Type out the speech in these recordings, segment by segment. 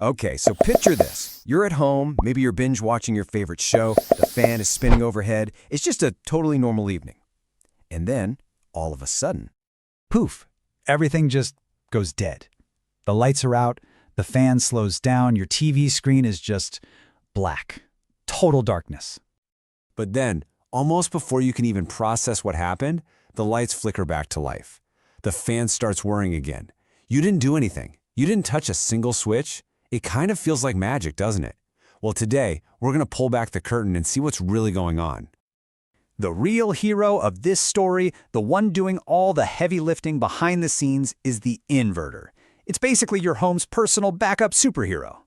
Okay, so picture this. You're at home, maybe you're binge watching your favorite show, the fan is spinning overhead. It's just a totally normal evening. And then, all of a sudden, Poof! Everything just goes dead. The lights are out, the fan slows down, your TV screen is just black. Total darkness. but then, almost before you can even process what happened, the lights flicker back to life. The fan starts whirring again. You didn't do anything. You didn't touch a single switch. It kind of feels like magic, doesn't it? Well, today, we're going to pull back the curtain and see what's really going on. The real hero of this story, the one doing all the heavy lifting behind the scenes, is the inverter. It's basically your home's personal backup superhero.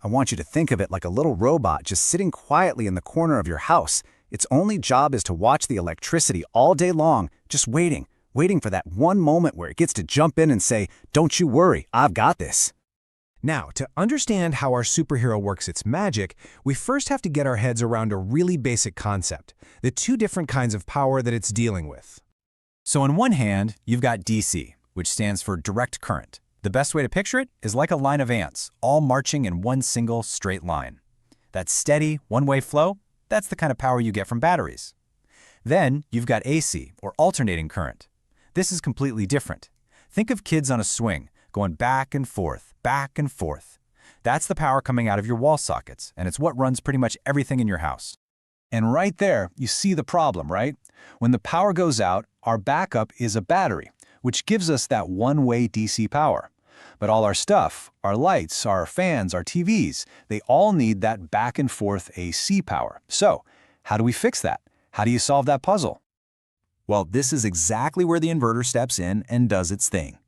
I want you to think of it like a little robot just sitting quietly in the corner of your house. Its only job is to watch the electricity all day long, just waiting for that one moment where it gets to jump in and say, "Don't you worry, I've got this." Now, to understand how our superhero works its magic, we first have to get our heads around a really basic concept, the two different kinds of power that it's dealing with. So on one hand, you've got DC, which stands for direct current. The best way to picture it is like a line of ants, all marching in one single straight line. That steady, one-way flow, that's the kind of power you get from batteries. Then you've got AC, or alternating current. This is completely different. Think of kids on a swing, going back and forth, back and forth. That's the power coming out of your wall sockets, and it's what runs pretty much everything in your house. And right there, you see the problem, right? When the power goes out, our backup is a battery, which gives us that one-way DC power. But all our stuff, our lights, our fans, our TVs, they all need that back and forth AC power. So, how do we fix that? How do you solve that puzzle? Well, this is exactly where the inverter steps in and does its thing.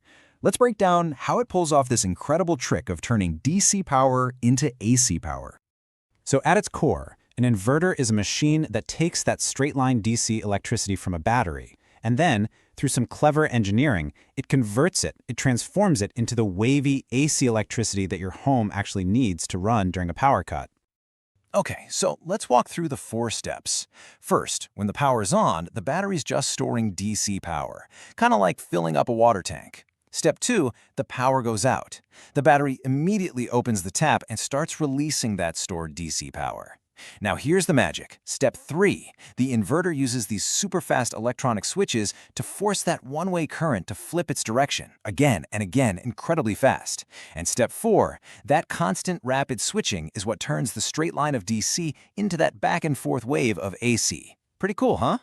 Let's break down how it pulls off this incredible trick of turning DC power into AC power. So at its core, an inverter is a machine that takes that straight-line DC electricity from a battery, and then, through some clever engineering, it converts it, it transforms it into the wavy AC electricity that your home actually needs to run during a power cut. Okay, so let's walk through the 4 steps. First, when the power is on, the battery's just storing DC power, kind of like filling up a water tank. Step 2, the power goes out. The battery immediately opens the tap and starts releasing that stored DC power. Now here's the magic. Step 3, the inverter uses these super fast electronic switches to force that one-way current to flip its direction, again and again, incredibly fast. And step 4, that constant rapid switching is what turns the straight line of DC into that back and forth wave of AC. Pretty cool, huh?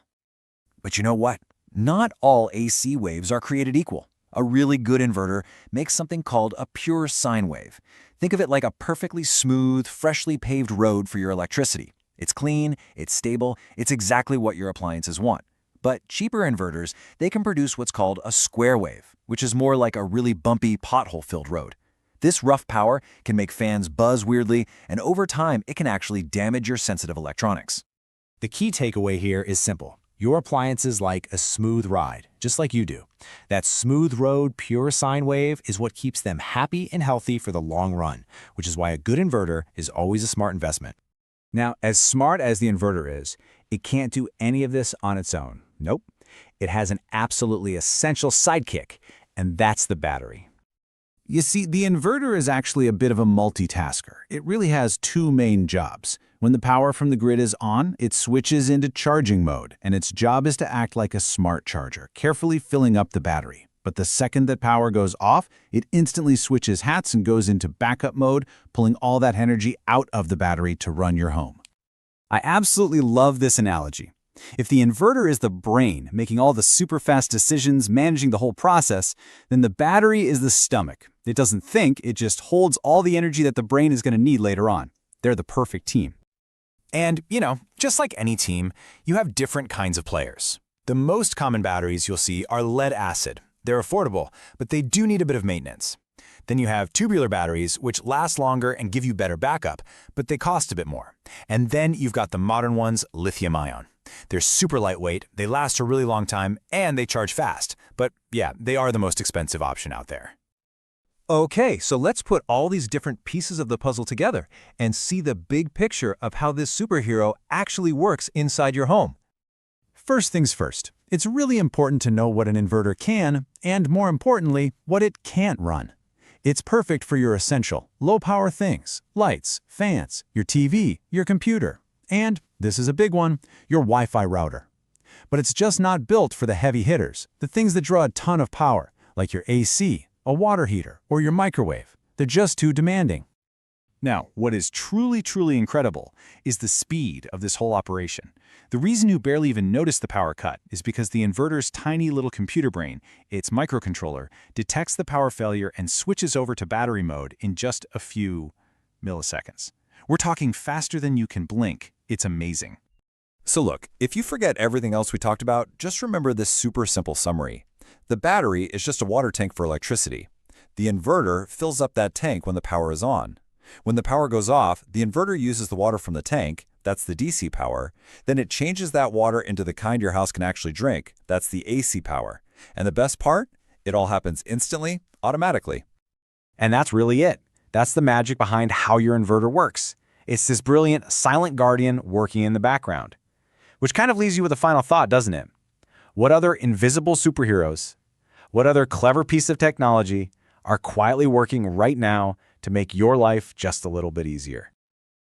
But you know what? Not all AC waves are created equal. A really good inverter makes something called a pure sine wave. Think of it like a perfectly smooth, freshly paved road for your electricity. It's clean, it's stable, it's exactly what your appliances want. But cheaper inverters, they can produce what's called a square wave, which is more like a really bumpy, pothole-filled road. This rough power can make fans buzz weirdly, and over time, it can actually damage your sensitive electronics. The key takeaway here is simple. Your appliances like a smooth ride, just like you do. That smooth road, pure sine wave is what keeps them happy and healthy for the long run, which is why a good inverter is always a smart investment. Now, as smart as the inverter is, it can't do any of this on its own. Nope. It has an absolutely essential sidekick, and that's the battery. You see, the inverter is actually a bit of a multitasker. It really has 2 main jobs. When the power from the grid is on, it switches into charging mode, and its job is to act like a smart charger, carefully filling up the battery. But the second that power goes off, it instantly switches hats and goes into backup mode, pulling all that energy out of the battery to run your home. I absolutely love this analogy. If the inverter is the brain, making all the super fast decisions, managing the whole process, then the battery is the stomach. It doesn't think, it just holds all the energy that the brain is going to need later on. They're the perfect team. And, just like any team, you have different kinds of players. The most common batteries you'll see are lead acid. They're affordable, but they do need a bit of maintenance. Then you have tubular batteries, which last longer and give you better backup, but they cost a bit more. And then you've got the modern ones, lithium-ion. They're super lightweight, they last a really long time, and they charge fast. But yeah, they are the most expensive option out there. Okay, so let's put all these different pieces of the puzzle together and see the big picture of how this superhero actually works inside your home. First things first, it's really important to know what an inverter can, and more importantly, what it can't run. It's perfect for your essential, low-power things, lights, fans, your TV, your computer, and, this is a big one, your Wi-Fi router. But it's just not built for the heavy hitters, the things that draw a ton of power, like your AC, a water heater, or your microwave. They're just too demanding. Now, what is truly incredible is the speed of this whole operation. The reason you barely even notice the power cut is because the inverter's tiny little computer brain, its microcontroller, detects the power failure and switches over to battery mode in just a few milliseconds. We're talking faster than you can blink. It's amazing. So look, if you forget everything else we talked about, just remember this super simple summary. The battery is just a water tank for electricity. The inverter fills up that tank when the power is on. When the power goes off, the inverter uses the water from the tank, that's the DC power, then it changes that water into the kind your house can actually drink, that's the AC power. And the best part? It all happens instantly, automatically. And that's really it. That's the magic behind how your inverter works. It's this brilliant, silent guardian working in the background. Which kind of leaves you with a final thought, doesn't it? What other invisible superheroes, what other clever piece of technology are quietly working right now to make your life just a little bit easier?